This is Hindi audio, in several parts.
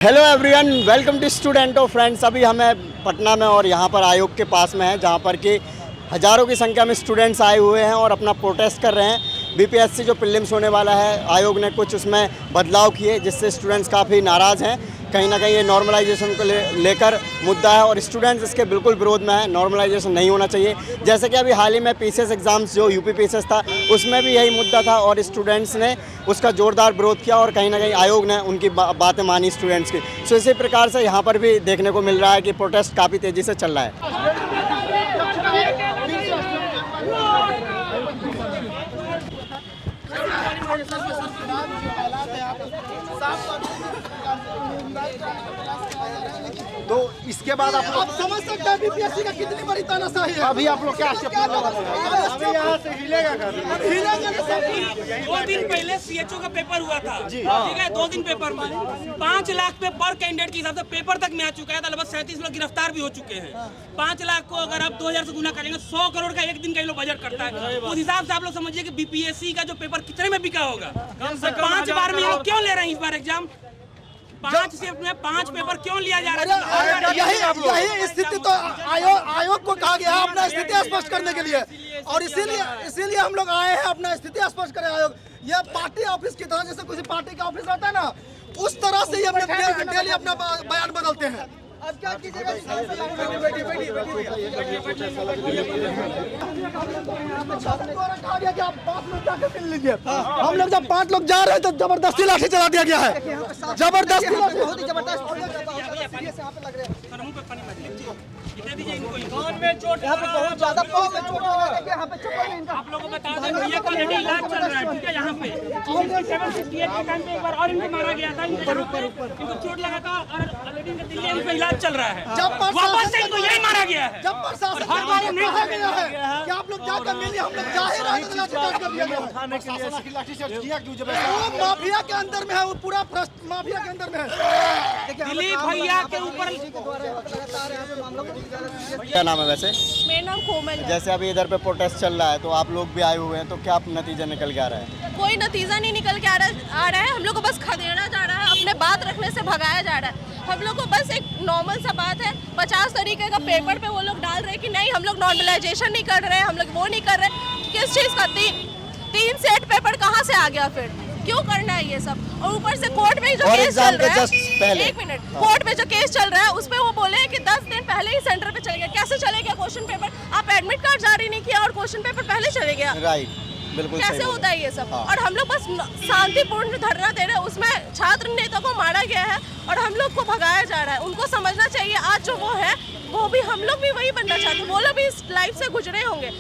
Hello everyone, welcome to student of friends. अभी हमें पटना में और यहाँ पर आयोग के पास में है, जहाँ पर कि हज़ारों की संख्या में स्टूडेंट्स आए हुए हैं और अपना प्रोटेस्ट कर रहे हैं। बीपीएससी जो प्रीलिम्स होने वाला है, आयोग ने कुछ उसमें बदलाव किए जिससे स्टूडेंट्स काफ़ी नाराज़ हैं। कहीं ना कहीं ये नॉर्मलाइजेशन को लेकर मुद्दा है और स्टूडेंट्स इसके बिल्कुल विरोध में है। नॉर्मलाइजेशन नहीं होना चाहिए। जैसे कि अभी हाल ही में पीसीएस एग्ज़ाम्स जो यूपी पीसीएस था, उसमें भी यही मुद्दा था और स्टूडेंट्स ने उसका ज़ोरदार विरोध किया और कहीं ना कहीं आयोग ने उनकी बातें मानी स्टूडेंट्स की। सो इसी प्रकार से यहाँ पर भी देखने को मिल रहा है कि प्रोटेस्ट काफ़ी तेज़ी से चल रहा है। तो इसके बाद आप समझ सकते हैं बीपीएससी का कितनी बड़ी तानाशाही है। अभी आप लोग क्या स्टेप लेने वाले हैं? अभी यहाँ से हिलेगा कर हिलेगा ना सब। 2 दिन पहले सीएचओ का पेपर हुआ था, ठीक है। 2 दिन पेपर में 5 लाख पे पर कैंडिडेट के हिसाब से पेपर तक में आ चुका है। लगभग 37 लोग गिरफ्तार भी हो चुके हैं। 5 लाख को अगर आप 2000 से गुना करेंगे, 100 करोड़ का एक दिन का ये लोग बजट करता है। उस हिसाब से आप लोग समझिए कि बीपीएससी का जो पेपर कितने में बिका होगा। 5 बार में ये लोग क्यों ले रहे हैं इस बार एग्जाम? 5 शिफ्ट में 5 पेपर क्यों लिया जा रहा है? यही स्थिति तो आयोग को कहा गया है अपना स्थिति स्पष्ट करने के लिए, और इसीलिए हम लोग आए हैं अपना स्थिति स्पष्ट करें। आयोग यह पार्टी ऑफिस की तरह, जैसे किसी पार्टी का ऑफिस रहता है ना, उस तरह से ये डेली अपना बयान बदलते हैं। अब क्या कीजिएगा? कहा गया कि आप 5 मिनट जाकर मिल लीजिए। हम लोग जब 5 लोग जा रहे हैं तो जबरदस्ती लाठी चला दिया गया है। जबरदस्ती बहुत ज्यादा आप लोगों को बता दें, भैया का ऑलरेडी इलाज चल रहा है, ठीक है। यहाँ पे 768 के टाइम पे एक बार और इनको मारा गया था, इनको चोट लगा था और ऑलरेडी इनका दिल्ली में इलाज चल रहा है। वापस से इनको यही मारा गया है। जब प्रशासन हर बार कहा गया है कि आप लोग जाकर मिलिए, हम लोग जा ही रहे हैं, लाठीचार्ज कर दिया गया है। वो माफिया के अंदर में है, वो पूरा माफिया के अंदर में है। दिलीप भैया के ऊपर। क्या नाम है वैसे? मेरा नाम कोमल है। जैसे अभी इधर पे प्रोटेस्ट चल रहा है तो आप लोग भी आए हुए हैं, तो क्या नतीजा निकल के आ रहा है? कोई नतीजा नहीं निकल के आ रहा है। हम लोग को बस खदेड़ा जा रहा है, अपने बात रखने से भगाया जा रहा है। हम लोग को बस एक नॉर्मल सा बात है, 50 तरीके का पेपर पे वो लोग डाल रहे हैं कि नहीं हम लोग नॉर्मलाइजेशन नहीं कर रहे हैं, हम लोग वो नहीं कर रहे। किस चीज़ का? 3 सेट पेपर कहाँ से आ गया? फिर क्यों करना है ये सब? और ऊपर से कोर्ट में जो केस चल रहा है, 1 मिनट, कोर्ट में जो केस चल रहा है उसमें वो बोले हैं कि 10 दिन पहले ही सेंटर पे चले गया। कैसे चले गया क्वेश्चन पेपर? आप एडमिट कार्ड जारी नहीं किया और क्वेश्चन पेपर पहले चले गया। राइट, बिल्कुल कैसे होता है ये सब? हाँ। और हम लोग बस शांतिपूर्ण धरना दे रहे हैं, उसमें छात्र नेता को मारा गया है और हम लोग को भगाया जा रहा है। उनको समझना चाहिए, आज जो वो है वो भी हम लोग भी वही बनना चाहते हैं। वो लोग भी इस लाइफ से गुजरे होंगे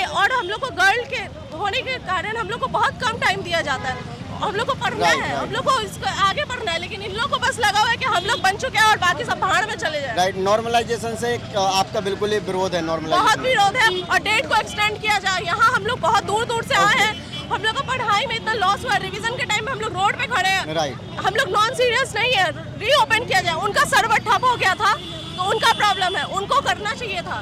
और हम लोग को गर्ल के होने के कारण हम लोग को बहुत कम टाइम दिया जाता है। हम लोग को पढ़ना है, हम लोग को इसको आगे बढ़ना है, लेकिन इन लोगों को बस लगा हुआ है कि हम लोग बन चुके हैं और बाकी सब भाड़ में चले जाए। राइट, नॉर्मलाइजेशन से आपका बिल्कुल ही विरोध है? नॉर्मलाइजेशन बहुत विरोध है और डेट को एक्सटेंड किया जाए। यहाँ हम लोग बहुत दूर दूर से आए हैं, हम लोग को पढ़ाई में इतना लॉस हुआ, रिवीजन के टाइम में हम लोग रोड पे खड़े हैं। राइट, हम लोग नॉन सीरियस नहीं है, रीओपन किया जाए। उनका सर्वर ठप हो गया था तो उनका प्रॉब्लम है, उनको करना चाहिए था।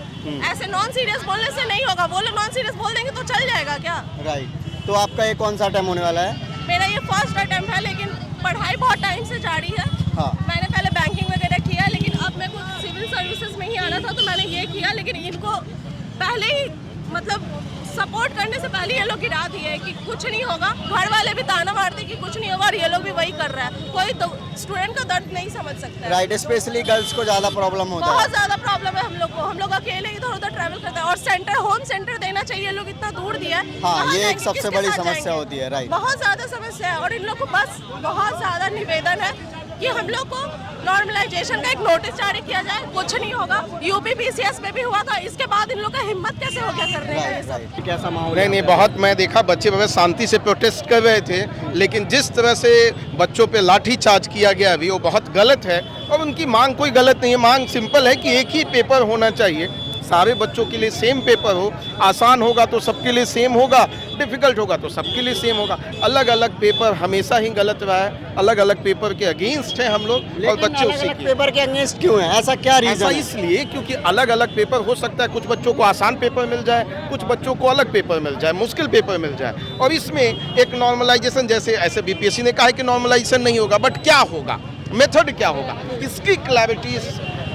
ऐसे नॉन सीरियस बोलने से नहीं होगा। वो लोग नॉन सीरियस बोल देंगे तो चल जाएगा क्या? राइट। तो आपका ये कौन सा अटेम्प्ट होने वाला है? मेरा ये फर्स्ट अटेम्प्ट है, लेकिन पढ़ाई बहुत टाइम से जारी है। हाँ। मैंने पहले बैंकिंग वगैरह किया, लेकिन अब मेरे को सिविल सर्विसेज में ही आना था तो मैंने ये किया। लेकिन इनको पहले ही मतलब सपोर्ट करने से पहले ये लोग गिरा दिए कि कुछ नहीं होगा। घर वाले भी ताना मारते कि कुछ नहीं होगा और ये लोग भी वही कर रहा है। कोई तो स्टूडेंट का दर्द नहीं समझ सकता है। राइट, स्पेशली गर्ल्स को ज़्यादा प्रॉब्लम होता है। बहुत ज़्यादा प्रॉब्लम है हम लोग को। हम लोग अकेले इधर उधर ट्रैवल करते हैं और सेंटर, होम सेंटर देना चाहिए। लोग इतना दूर दिया है। हाँ, ये एक सबसे बड़ी समस्या होती है। राइट, बहुत ज़्यादा समस्या है और इन लोग को बस बहुत ज़्यादा निवेदन है कि हम लोग को नॉर्मलाइजेशन का एक नोटिस जारी किया जाए। कुछ नहीं होगा, यूपी पीसीएस में भी हुआ था, इसके बाद इन लोग का हिम्मत कैसे हो गया करने का? राइट। कैसा माहौल? नहीं, बहुत मैं देखा बच्चे बहुत शांति से प्रोटेस्ट कर रहे थे, लेकिन जिस तरह से बच्चों पे लाठी चार्ज किया गया अभी, वो बहुत गलत है। और उनकी मांग कोई गलत नहीं है, मांग सिंपल है कि एक ही पेपर होना चाहिए, सारे बच्चों के लिए सेम पेपर हो। आसान होगा तो सबके लिए सेम होगा, डिफ़िकल्ट होगा तो सबके लिए सेम होगा। अलग अलग पेपर हमेशा ही गलत रहा है, अलग अलग पेपर के अगेंस्ट हैं हम लोग और बच्चे उसी के पेपर के अगेंस्ट क्यों है? ऐसा क्या रीजन ऐसा है? इसलिए क्योंकि अलग अलग पेपर हो सकता है, कुछ बच्चों को आसान पेपर मिल जाए, कुछ बच्चों को अलग पेपर मिल जाए, मुश्किल पेपर मिल जाए। और इसमें एक नॉर्मलाइजेशन, जैसे ऐसे बीपीएससी ने कहा है कि नॉर्मलाइजेशन नहीं होगा, बट क्या होगा? मेथड क्या होगा, इसकी क्लैरिटी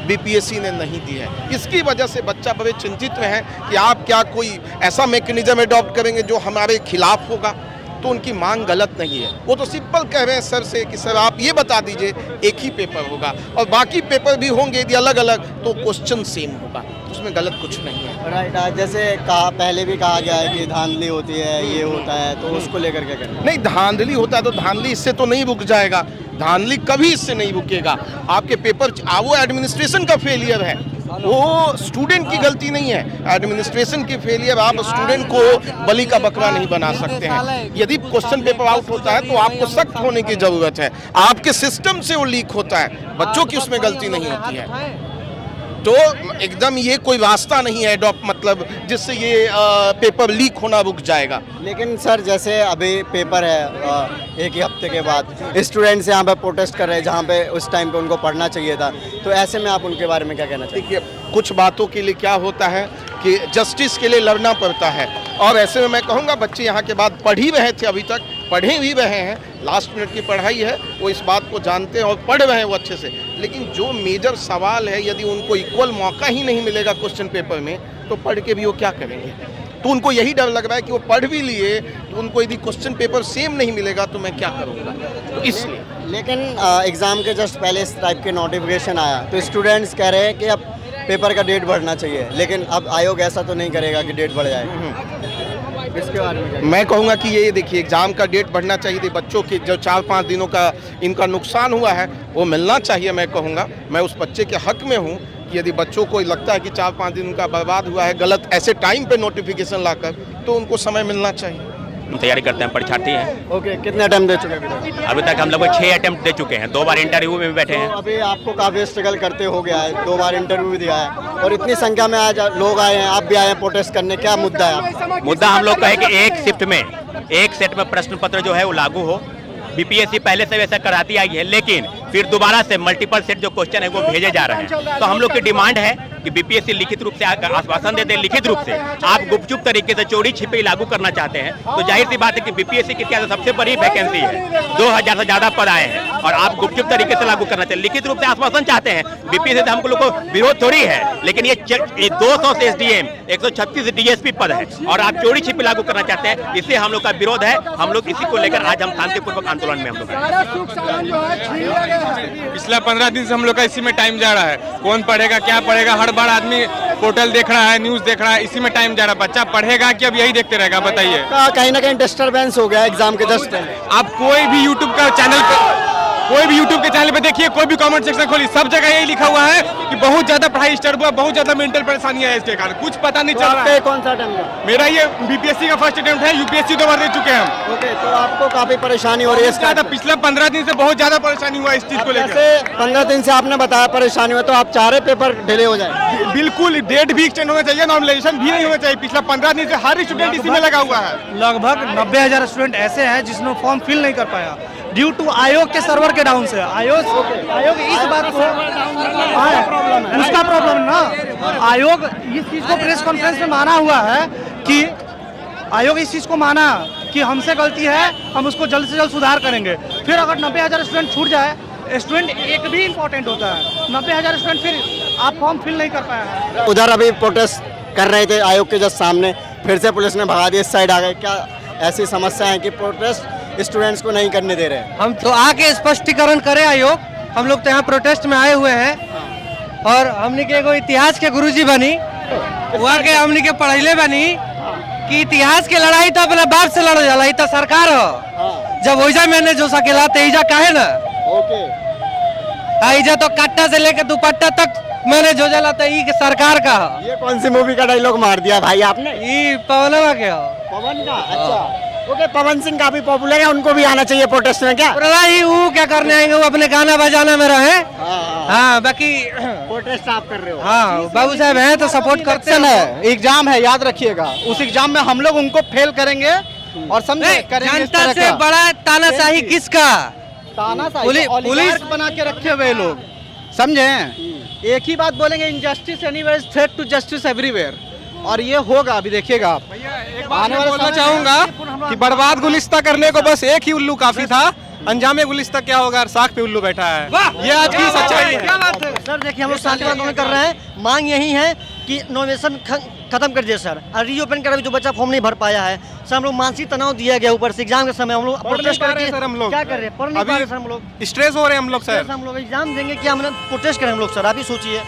बीपीएससी ने नहीं दी है। इसकी वजह से बच्चा बड़े चिंतित में है कि आप क्या कोई ऐसा मैकेनिज्म अडॉप्ट करेंगे जो हमारे खिलाफ होगा। तो उनकी मांग गलत नहीं है, वो तो सिंपल कह रहे हैं सर से कि सर आप ये बता दीजिए एक ही पेपर होगा और बाकी पेपर भी होंगे यदि अलग अलग तो क्वेश्चन सेम होगा, उसमें गलत कुछ नहीं है। राइट, जैसे कहा पहले भी कहा गया है कि धांधली होती है, ये होता है, तो उसको लेकर क्या करना? नहीं, धांधली होता है तो धांधली इससे तो नहीं रुक जाएगा, धांधली कभी इससे नहीं रुकेगा। आपके पेपर वो एडमिनिस्ट्रेशन का फेलियर है, वो स्टूडेंट की गलती नहीं है, एडमिनिस्ट्रेशन की फेलियर। आप स्टूडेंट को बलि का बकरा नहीं बना सकते हैं। यदि क्वेश्चन पेपर आउट होता है तो आपको सख्त होने की जरूरत है, आपके सिस्टम से वो लीक होता है, बच्चों की उसमें गलती नहीं होती है। तो एकदम ये कोई रास्ता नहीं है एडॉप्ट मतलब जिससे ये पेपर लीक होना रुक जाएगा। लेकिन सर जैसे अभी पेपर है एक ही हफ्ते के बाद, स्टूडेंट्स यहाँ पे प्रोटेस्ट कर रहे हैं जहाँ पे उस टाइम पे उनको पढ़ना चाहिए था, तो ऐसे में आप उनके बारे में क्या कहना चाहिए? देखिए, कुछ बातों के लिए क्या होता है कि जस्टिस के लिए लड़ना पड़ता है, और ऐसे में मैं कहूँगा बच्चे यहाँ के बाद पढ़ ही रहे थे, अभी तक पढ़े भी रहे हैं, लास्ट मिनट की पढ़ाई है, वो इस बात को जानते हैं और पढ़ रहे हैं वो अच्छे से। लेकिन जो मेजर सवाल है, यदि उनको इक्वल मौका ही नहीं मिलेगा क्वेश्चन पेपर में तो पढ़ के भी वो क्या करेंगे? तो उनको यही डर लग रहा है कि वो पढ़ भी लिए तो उनको यदि क्वेश्चन पेपर सेम नहीं मिलेगा तो मैं क्या करूँगा, तो इसलिए। लेकिन एग्ज़ाम के जस्ट पहले इस टाइप के नोटिफिकेशन आया तो स्टूडेंट्स कह रहे हैं कि अब पेपर का डेट बढ़ना चाहिए, लेकिन अब आयोग ऐसा तो नहीं करेगा कि डेट बढ़ जाए। इसके बारे में मैं कहूँगा कि ये देखिए, एग्ज़ाम का डेट बढ़ना चाहिए, बच्चों के जो 4-5 दिनों का इनका नुकसान हुआ है वो मिलना चाहिए। मैं कहूँगा, मैं उस बच्चे के हक में हूँ कि यदि बच्चों को लगता है कि 4-5 दिन उनका बर्बाद हुआ है गलत ऐसे टाइम पे नोटिफिकेशन लाकर, तो उनको समय मिलना चाहिए। हम तैयारी करते हैं, परीक्षार्थी हैं। ओके, कितने अटेम्प्ट दे चुके हैं अभी तक हम लोग 6 अटेम्प्ट दे चुके हैं, 2 बार इंटरव्यू में भी बैठे हैं। तो अभी आपको काफ़ी स्ट्रगल करते हो गया है, 2 बार इंटरव्यू भी दिया है और इतनी संख्या में आज लोग आए हैं, आप भी आए हैं प्रोटेस्ट करने, क्या मुद्दा है? मुद्दा हम लोग का है कि एक शिफ्ट में एक सेट में प्रश्न पत्र जो है वो लागू हो। बीपीएससी पहले से वैसा कराती आई है, लेकिन फिर दोबारा से मल्टीपल सेट जो क्वेश्चन है वो भेजे जा रहे हैं। तो हम लोग की डिमांड है कि बीपीएससी लिखित रूप से आश्वासन देते हैं, लिखित रूप से आप गुपचुप तरीके से चोरी छिपे लागू करना चाहते हैं, तो जाहिर सी बात है कि बीपीएससी की इतिहास सबसे बड़ी वैकेंसी है, 2000 से ज्यादा पद आए हैं और आप गुपचुप तरीके से लागू करना चाहिए, लिखित रूप से आश्वासन चाहते हैं। बीपीएससी से हम लोग को विरोध थोड़ी है, लेकिन ये 200 से एसडीएम 136 डीएसपी पद है और आप चोरी छिपे लागू करना चाहते हैं, इससे हम लोग का विरोध है। हम लोग इसी को लेकर आज हम शांतिपूर्वक आंदोलन में हम लोग पिछला 15 दिन से हम लोग का इसी में टाइम जा रहा है। कौन पढ़ेगा, क्या पढ़ेगा, हर बार आदमी पोर्टल देख रहा है, न्यूज देख रहा है, इसी में टाइम जा रहा है। बच्चा पढ़ेगा कि अब यही देखते रहेगा, बताइए। कहीं ना कहीं डिस्टर्बेंस हो गया एग्जाम के जस्ट पहले। आप कोई भी यूट्यूब के चैनल पे देखिए, कोई भी कमेंट सेक्शन खोलिए, सब जगह यही लिखा हुआ है कि बहुत ज्यादा पढ़ाई डिस्टर्ब हुआ, बहुत ज्यादा मेंटल परेशानियां है इसके कारण, कुछ पता नहीं चल रहा है। कौन सा अटेम्प्ट है? मेरा ये बीपीएससी का फर्स्ट अटेम्प्ट है, यूपीएससी 2 बार दे चुके हैं हम। ओके, तो आपको काफी परेशानी हो रही है इस ज्यादा पिछले 15 दिन से बहुत ज्यादा परेशानी हुआ इस चीज को लेकर। जैसे 15 दिन से आपने बताया परेशानी हुआ, तो आप चाह रहे पेपर डिले हो जाए? बिल्कुल, डेट भी एक्सटेंड होना चाहिए, नॉर्मलाइजेशन भी नहीं होना चाहिए। पिछला 15 दिन से हर स्टूडेंट इसी में लगा हुआ है। लगभग 90,000 स्टूडेंट ऐसे हैं जिसने फॉर्म फिल नहीं कर पाया ड्यू टू आयोग के सर्वर के डाउन से। आयोग इस बात को उसका प्रॉब्लम ना, आयोग इस चीज को प्रेस कॉन्फ्रेंस में माना हुआ है कि आयोग इस चीज को माना कि हमसे गलती है, हम उसको जल्द से जल्द सुधार करेंगे। फिर अगर 90,000 स्टूडेंट छूट जाए, स्टूडेंट एक भी इम्पोर्टेंट होता है, 90,000 स्टूडेंट फिर आप फॉर्म फिल नहीं कर पाया। उधर अभी प्रोटेस्ट कर रहे थे आयोग के जस्ट सामने, फिर से पुलिस ने भगा दिया, इस साइड आ गए। क्या ऐसी समस्या है कि प्रोटेस्ट स्टूडेंट्स को नहीं करने दे रहे हैं? हम तो आके स्पष्टीकरण करें आयोग। हम लोग तो यहाँ प्रोटेस्ट में आए हुए हैं और हमने के एगो इतिहास के गुरुजी बनी, वहाँ के हमने के पढ़ैले बनी कि इतिहास के लड़ाई तो अपने बाप से लड़ जाला, तो सरकार हो। जब वैसा मैंने जो सकेला तेजा काहे ना। ओके, ऐजा तो कट्टा से लेकर दुपट्टा तक मैंने जो जला तो ये सरकार का। ये कौन सी मूवी का डायलॉग मार दिया भाई आपने? ये पवनवा के हो। पवन का? अच्छा, ओके। पवन सिंह काफी पॉपुलर है, उनको भी आना चाहिए प्रोटेस्ट में क्या? ही वो क्या करने आएंगे, वो अपने गाना बजाना में रहे। हाँ, बाकी प्रोटेस्ट आप कर रहे हो? हाँ, बाबू साहब हैं तो सपोर्ट करते हैं। एग्जाम है, याद रखिएगा, उस एग्जाम में हम लोग उनको फेल करेंगे और समझे करेंगे। जनता से बड़ा तानाशाही किसका? पुलिस बना के रखे हुए लोग, समझे। एक ही बात बोलेंगे, injustice anywhere is threat to justice everywhere, और ये होगा। अभी देखिएगा आप। आने वाला बोलना चाहूंगा कि बर्बाद गुलिस्ता करने को बस एक ही उल्लू काफी था, अंजाम गुलिस्ता क्या होगा, साख पे उल्लू बैठा है। ये आज की सच्चाई है। सर देखिए हम लोग शांति आंदोलन कर रहे हैं, मांग यही है कि नोमिनेशन खत्म कर दिए सर, और रीओपन कर, जो बच्चा फॉर्म नहीं भर पाया है सर, हम लोग मानसिक तनाव दिया गया ऊपर से एग्जाम के समय, हम लोग प्रोटेस्ट करके सर हम लोग क्या कर रहे हैं, पढ़ नहीं पा रहे सर, हम लोग स्ट्रेस हो रहे हैं हम लोग सर। हम लोग एग्जाम देंगे कि हम लोग प्रोटेस्ट करें हम लोग सर, आप ही सोचिए।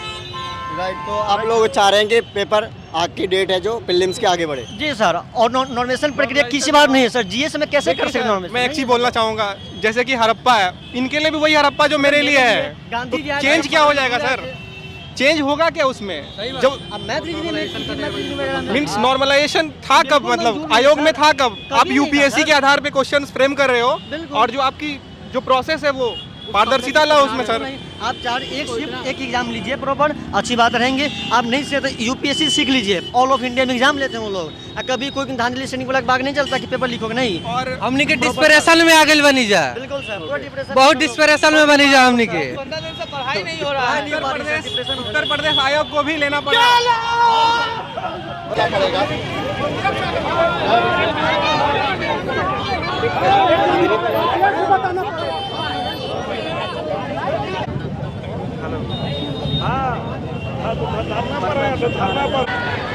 राइट, तो आप लोग चाह रहे हैं कि पेपर आज की डेट है जो प्रीलिम्स के आगे बढ़े। जी सर, और नॉमिनेशन प्रक्रिया किसी बार नहीं है सर, जीएस में कैसे कर सकते हैं? मैं एक चीज बोलना चाहूंगा, जैसे कि हड़प्पा है, इनके लिए भी वही हड़प्पा जो मेरे लिए है। गांधी जी चेंज क्या हो जाएगा सर, चेंज होगा क्या उसमें? जब मीन्स नॉर्मलाइजेशन था कब, मतलब आयोग में था कब? आप यूपीएससी के आधार पे क्वेश्चंस फ्रेम कर रहे हो, और जो आपकी जो प्रोसेस है वो पारदर्शिता ला उसमें सर। आप चार एक शिफ्ट एक एग्जाम लीजिए प्रॉपर, अच्छी बात रहेंगे। आप नहीं से तो यूपीएससी सीख लीजिए, ऑल ऑफ इंडिया में एग्जाम लेते हैं वो लोग, कभी कोई धांधली से निकला बाग नहीं चलता कि पेपर लीक होगा नहीं। और हमनी के डिस्परेशन में आगे बनी जा, बिल्कुल सर, पूरा डिप्रेशन, बहुत डिस्परेशन में बनी जा हमनी के। पढ़ाई नहीं हो रहा है, उत्तर प्रदेश आयोग को भी लेना पड़ा। हाँ तो बताना पड़ा है, बताना पड़ा।